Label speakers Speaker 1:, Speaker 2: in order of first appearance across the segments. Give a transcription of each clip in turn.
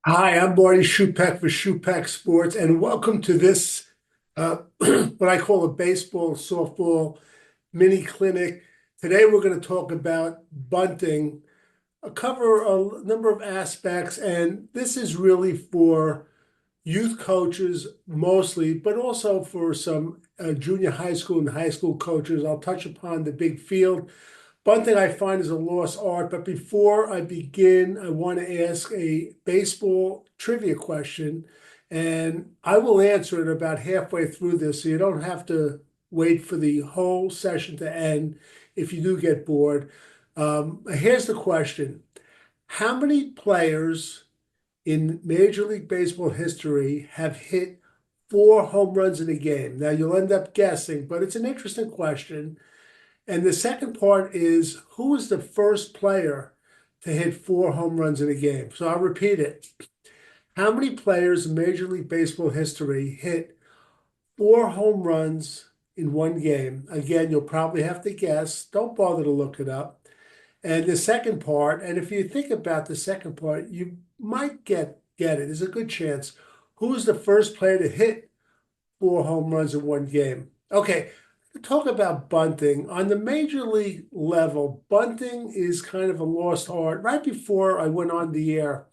Speaker 1: Hi, I'm Marty Schupak for Schupak Sports, and welcome to this what I call a baseball softball mini clinic. Today we're going to talk about bunting, cover a number of aspects, and this is really for youth coaches mostly, but also for some junior high school and high school coaches. I'll touch upon the big field. Bunting I find is a lost art, but before I begin, I want to ask a baseball trivia question, and I will answer it about halfway through this, so you don't have to wait for the whole session to end if you do get bored. Here's the question. How many players in Major League Baseball history have hit four home runs in a game? Now, you'll end up guessing, but it's an interesting question. And the second part is who was the first player to hit four home runs in a game? So I'll repeat it. How many players in Major League Baseball history hit four home runs in one game? Again, you'll probably have to guess. Don't bother to look it up. And the second part, and if you think about the second part, you might get it. There's a good chance. Who was the first player to hit four home runs in one game? Okay, talk about bunting. On the major league level, bunting is kind of a lost art. Right before I went on the air,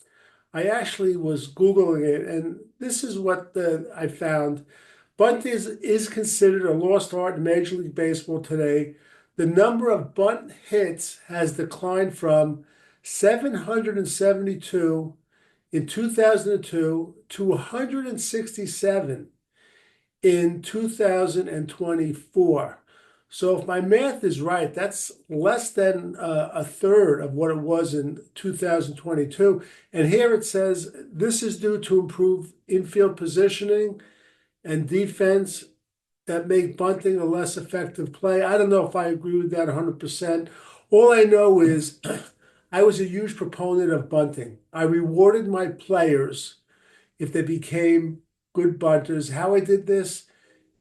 Speaker 1: I actually was Googling it, and this is what I found. Bunting is considered a lost art in Major League Baseball today. The number of bunt hits has declined from 772 in 2002 to 167 in 2024. So if my math is right, that's less than a third of what it was in 2022. And here it says this is due to improved infield positioning and defense that make bunting a less effective play. I don't know if I agree with that 100%. All I know is I was a huge proponent of bunting. I rewarded my players if they became good bunters. How I did this?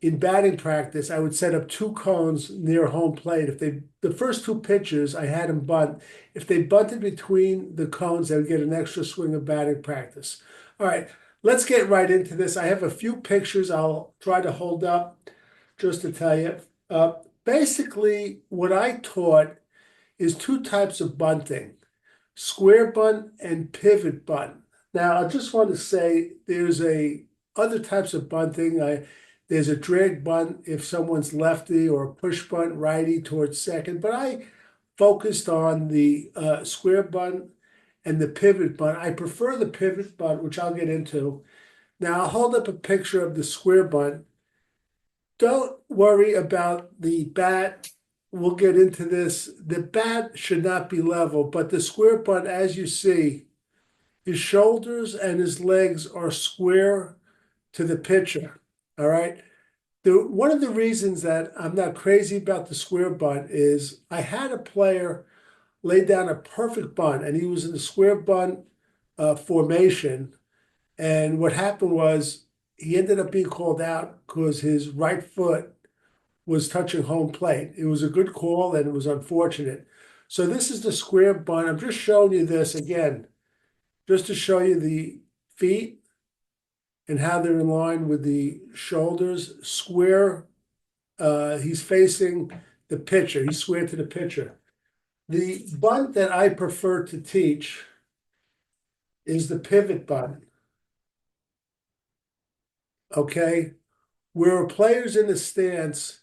Speaker 1: In batting practice, I would set up two cones near home plate. If they the first two pitches, I had them bunt. If they bunted between the cones, they would get an extra swing of batting practice. All right, let's get right into this. I have a few pictures I'll try to hold up just to tell you. Basically, what I taught is two types of bunting: square bunt and pivot bunt. Now, I just want to say there's a other types of bunting. There's a drag bunt if someone's lefty, or a push bunt righty towards second. But I focused on the square bunt and the pivot bunt. I prefer the pivot bunt, which I'll get into. Now, I'll hold up a picture of the square bunt. Don't worry about the bat. We'll get into this. The bat should not be level, but the square bunt, as you see, his shoulders and his legs are square to the pitcher. All right. One of the reasons that I'm not crazy about the square bunt is I had a player lay down a perfect bunt, and he was in the square bunt formation. And what happened was he ended up being called out because his right foot was touching home plate. It was a good call, and it was unfortunate. So this is the square bunt. I'm just showing you this again, just to show you the feet and how they're in line with the shoulders. Square, he's facing the pitcher. He's square to the pitcher. The bunt that I prefer to teach is the pivot bunt. Okay, where a player's in the stance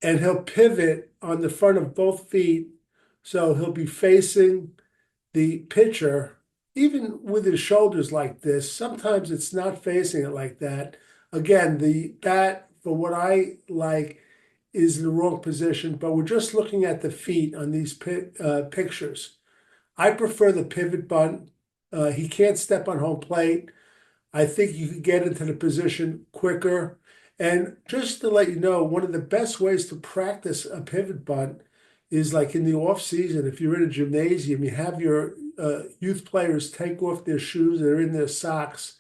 Speaker 1: and he'll pivot on the front of both feet, so he'll be facing the pitcher, even with his shoulders like this. Sometimes it's not facing it like that. Again, the bat, for what I like, is in the wrong position, but we're just looking at the feet on these pictures. I prefer the pivot bunt. He can't step on home plate. I think you can get into the position quicker. And just to let you know, one of the best ways to practice a pivot bunt is like in the off season. If you're in a gymnasium, you have your youth players take off their shoes, they're in their socks,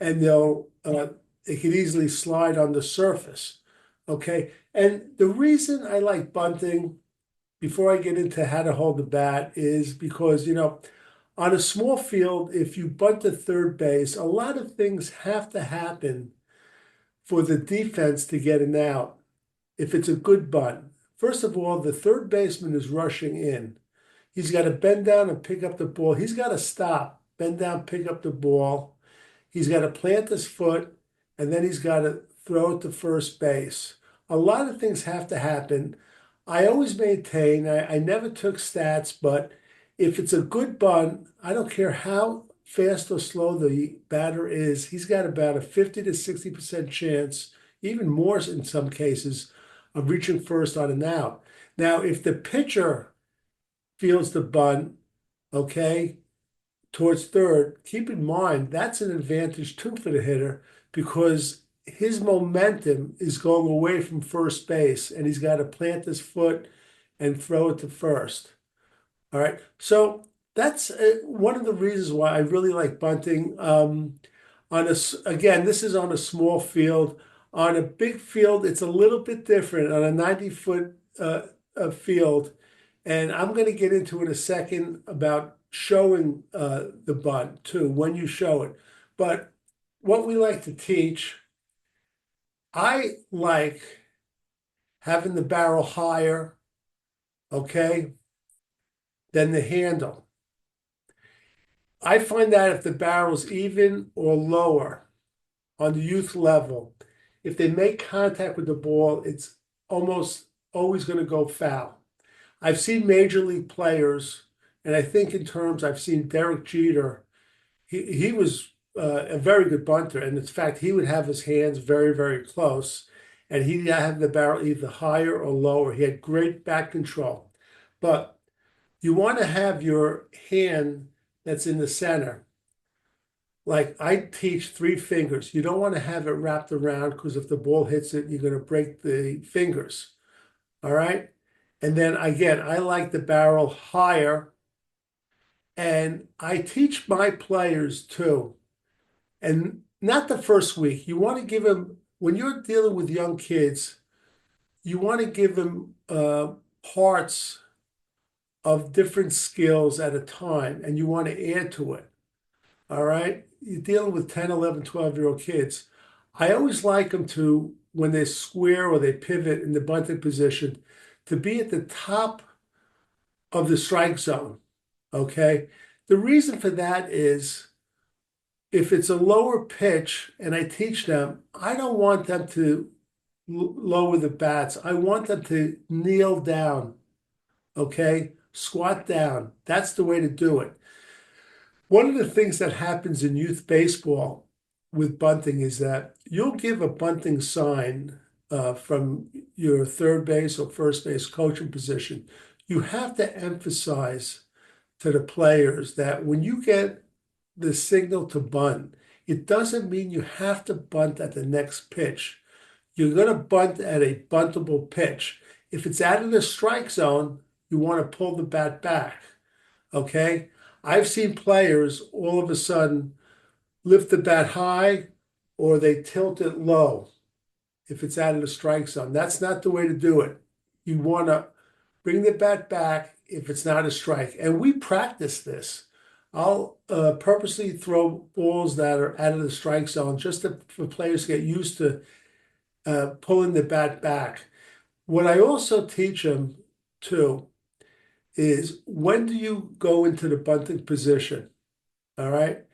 Speaker 1: and they can easily slide on the surface. Okay. And the reason I like bunting, before I get into how to hold the bat, is because, On a small field, if you bunt to third base, a lot of things have to happen for the defense to get an out if it's a good bunt. First of all, the third baseman is rushing in. He's got to bend down and pick up the ball. He's got to stop, bend down, pick up the ball. He's got to plant his foot, and then he's got to throw it to first base. A lot of things have to happen. I always maintain, I never took stats, but if it's a good bunt, I don't care how fast or slow the batter is, he's got about a 50 to 60% chance, even more in some cases, of reaching first on an out. Now, if the pitcher fields the bunt, okay, towards third, keep in mind that's an advantage too for the hitter because his momentum is going away from first base and he's got to plant his foot and throw it to first. All right. So that's one of the reasons why I really like bunting. Again, this is on a small field. On a big field, it's a little bit different. On a 90-foot field, and I'm going to get into in a second about showing the bunt too, when you show it. But what we like to teach, I like having the barrel higher, okay, than the handle. I find that if the barrel's even or lower on the youth level, if they make contact with the ball, it's almost always going to go foul. I've seen major league players, and I think in terms, I've seen Derek Jeter. He was a very good bunter, and in fact, he would have his hands very, very close, and he'd have the barrel either higher or lower. He had great back control, but you want to have your hand that's in the center. Like I teach 3 fingers. You don't want to have it wrapped around because if the ball hits it, you're going to break the fingers. All right. And then again, I like the barrel higher. And I teach my players too. And not the first week. You want to give them, when you're dealing with young kids, you want to give them parts of different skills at a time, and you want to add to it. All right. You're dealing with 10, 11, 12-year-old kids. I always like them to, when they square or they pivot in the bunting position, to be at the top of the strike zone. Okay. The reason for that is if it's a lower pitch and I teach them, I don't want them to lower the bats. I want them to kneel down. Okay. Squat down. That's the way to do it. One of the things that happens in youth baseball with bunting is that you'll give a bunting sign from your third base or first base coaching position. You have to emphasize to the players that when you get the signal to bunt, it doesn't mean you have to bunt at the next pitch. You're going to bunt at a buntable pitch. If it's out of the strike zone, you want to pull the bat back. Okay? I've seen players all of a sudden lift the bat high or they tilt it low if it's out of the strike zone. That's not the way to do it. You want to bring the bat back if it's not a strike. And we practice this. I'll purposely throw balls that are out of the strike zone for players to get used to pulling the bat back. What I also teach them too is when do you go into the bunting position? All right.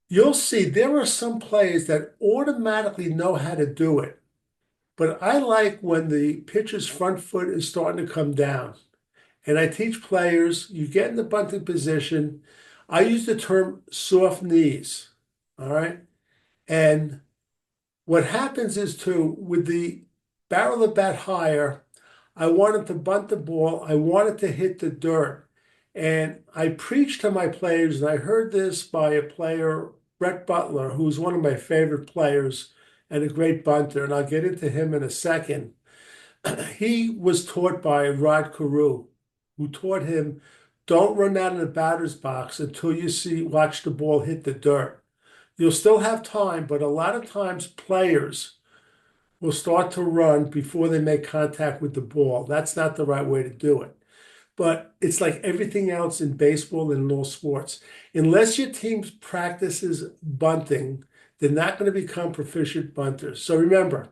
Speaker 1: You'll see there are some players that automatically know how to do it. But I like when the pitcher's front foot is starting to come down. And I teach players, you get in the bunting position. I use the term soft knees. All right. And what happens is too, with the barrel of the bat higher, I wanted to bunt the ball. I wanted to hit the dirt. And I preached to my players, and I heard this by a player, Brett Butler, who's one of my favorite players and a great bunter, and I'll get into him in a second. He was taught by Rod Carew, who taught him, don't run out of the batter's box until you watch the ball hit the dirt. You'll still have time, but a lot of times players will start to run before they make contact with the ball. That's not the right way to do it. but it's like everything else in baseball and in all sports. Unless your team practices bunting, they're not going to become proficient bunters. So remember,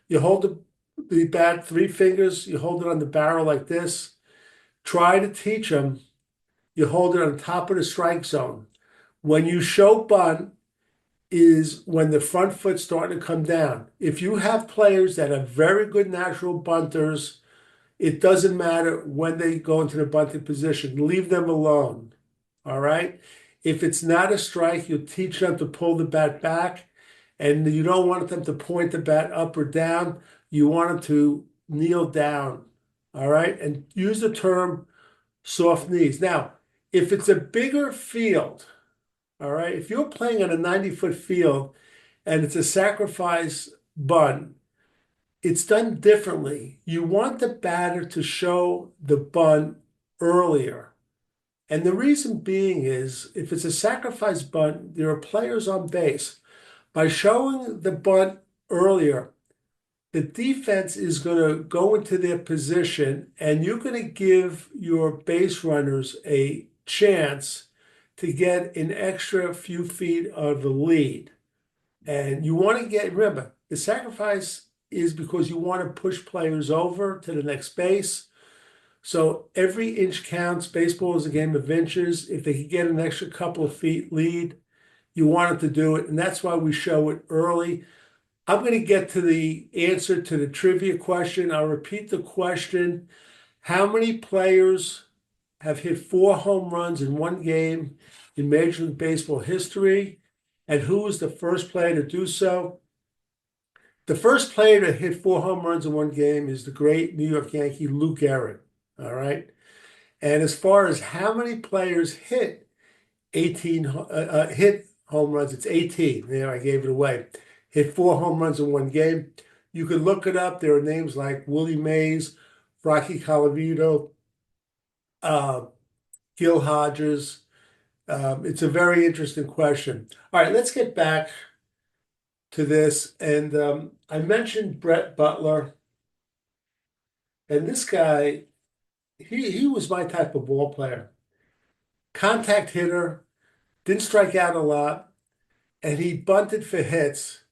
Speaker 1: you hold the bat 3 fingers, you hold it on the barrel like this. Try to teach them. You hold it on top of the strike zone. When you show bunt is when the front foot's starting to come down. If you have players that are very good natural bunters, it doesn't matter when they go into the bunting position. Leave them alone. All right. If it's not a strike, you teach them to pull the bat back, and you don't want them to point the bat up or down. You want them to kneel down. All right. And use the term soft knees. Now, if it's a bigger field, all right, if you're playing on a 90-foot field and it's a sacrifice bunt, it's done differently. You want the batter to show the bunt earlier. And the reason being is if it's a sacrifice bunt, there are players on base. By showing the bunt earlier, the defense is going to go into their position and you're going to give your base runners a chance to get an extra few feet of the lead. And you want to remember, the sacrifice is because you want to push players over to the next base. So every inch counts. Baseball is a game of inches. If they can get an extra couple of feet lead, you want them to do it. And that's why we show it early. I'm going to get to the answer to the trivia question. I'll repeat the question. How many players have hit 4 home runs in one game in Major League Baseball history? And who was the first player to do so? The first player to hit 4 home runs in one game is the great New York Yankee Lou Gehrig. All right. And as far as how many players hit 18 hit home runs, it's 18. There, I gave it away. Hit 4 home runs in one game. You could look it up. There are names like Willie Mays, Rocky Colavito, Gil Hodges. It's a very interesting question. All right, let's get back to this. And I mentioned Brett Butler. And this guy, he was my type of ball player. Contact hitter, didn't strike out a lot, and he bunted for hits.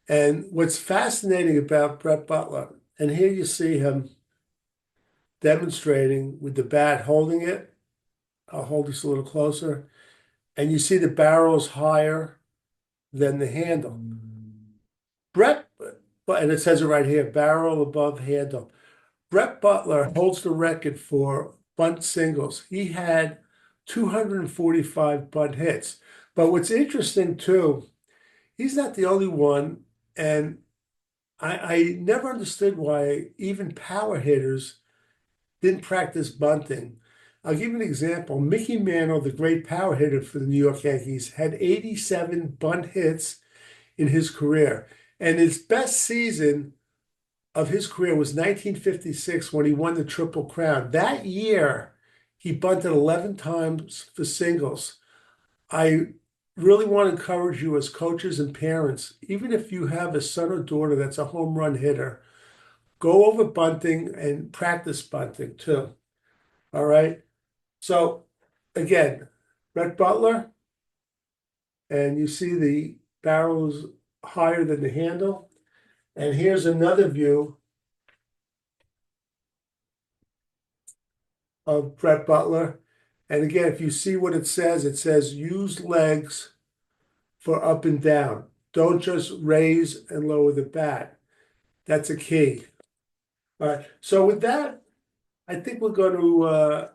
Speaker 1: And what's fascinating about Brett Butler, and here you see him demonstrating with the bat, holding it. I'll hold this a little closer. And you see the barrel's higher than the handle. Brett, and it says it right here, barrel above handle. Brett Butler holds the record for bunt singles. He had 245 bunt hits. But what's interesting too, he's not the only one. And I never understood why even power hitters didn't practice bunting. I'll give you an example. Mickey Mantle, the great power hitter for the New York Yankees, had 87 bunt hits in his career. And his best season of his career was 1956 when he won the Triple Crown. That year, he bunted 11 times for singles. I really want to encourage you as coaches and parents, even if you have a son or daughter that's a home run hitter, go over bunting and practice bunting too. All right. So again, Brett Butler, and you see the barrel is higher than the handle. And here's another view of Brett Butler. And again, if you see what it says use legs for up and down. Don't just raise and lower the bat. That's a key. All right. So with that, I think we're going to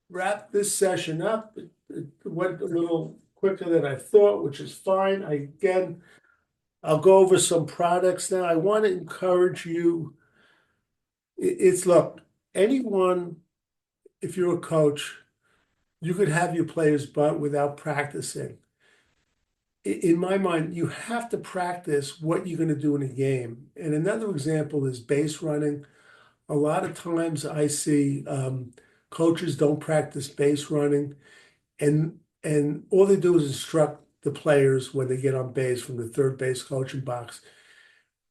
Speaker 1: wrap this session up. It went a little quicker than I thought, which is fine. I'll go over some products now. I want to encourage you. Look, anyone, if you're a coach, you could have your players bunt without practicing. In my mind, you have to practice what you're going to do in a game. And another example is base running. A lot of times I see coaches don't practice base running, and all they do is instruct the players when they get on base from the third base coaching box.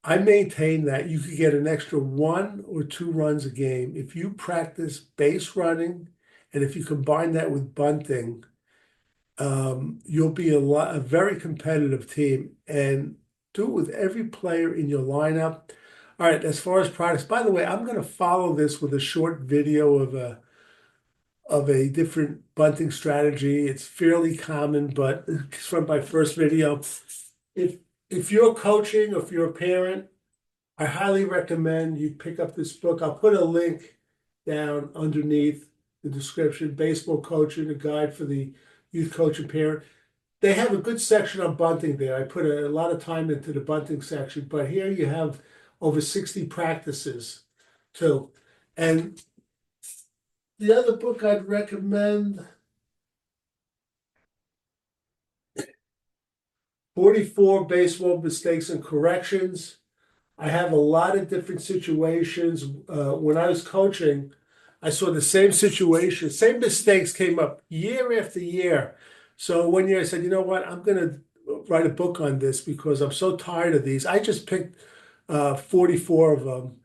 Speaker 1: I maintain that you could get an extra 1 or 2 runs a game if you practice base running, and if you combine that with bunting, you'll be a very competitive team, and do it with every player in your lineup. All right, as far as products, by the way, I'm going to follow this with a short video of a different bunting strategy. It's fairly common, but it's from my first video. If if you're coaching or if you're a parent, I highly recommend you pick up this book. I'll put a link down underneath the description. Baseball Coaching, a guide for the youth coach and parent. They have a good section on bunting there. I put a lot of time into the bunting section, but here you have over 60 practices too. And the other book I'd recommend, 44 Baseball Mistakes and Corrections. I have a lot of different situations. When I was coaching, I saw the same situation, same mistakes came up year after year. So one year I said, you know what, I'm going to write a book on this because I'm so tired of these. I just picked 44 of them.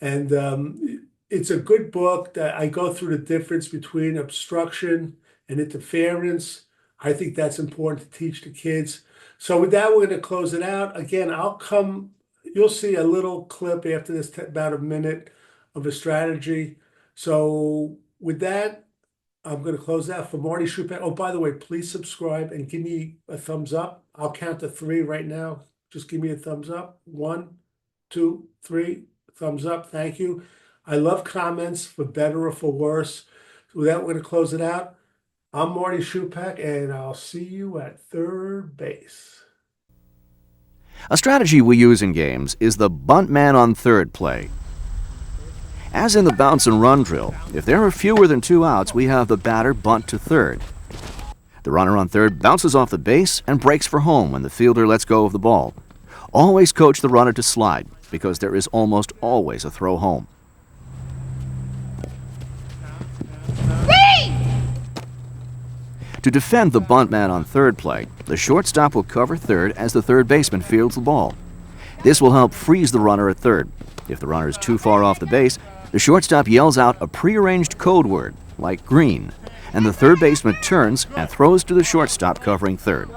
Speaker 1: And it's a good book that I go through the difference between obstruction and interference. I think that's important to teach the kids. So with that, we're going to close it out. Again, you'll see a little clip after this, about a minute of a strategy. So with that, I'm going to close out for Marty Schupak. Oh, by the way, please subscribe and give me a thumbs up. I'll count to 3 right now. Just give me a thumbs up. 1, 2, 3, thumbs up. Thank you. I love comments, for better or for worse. So with that, we're going to close it out. I'm Marty Schupak, and I'll see you at third base.
Speaker 2: A strategy we use in games is the bunt man on third play. As in the bounce and run drill, if there are fewer than 2 outs, we have the batter bunt to third. The runner on third bounces off the base and breaks for home when the fielder lets go of the ball. Always coach the runner to slide, because there is almost always a throw home. To defend the bunt man on third play, the shortstop will cover third as the third baseman fields the ball. This will help freeze the runner at third. If the runner is too far off the base, the shortstop yells out a prearranged code word, like green, and the third baseman turns and throws to the shortstop covering third.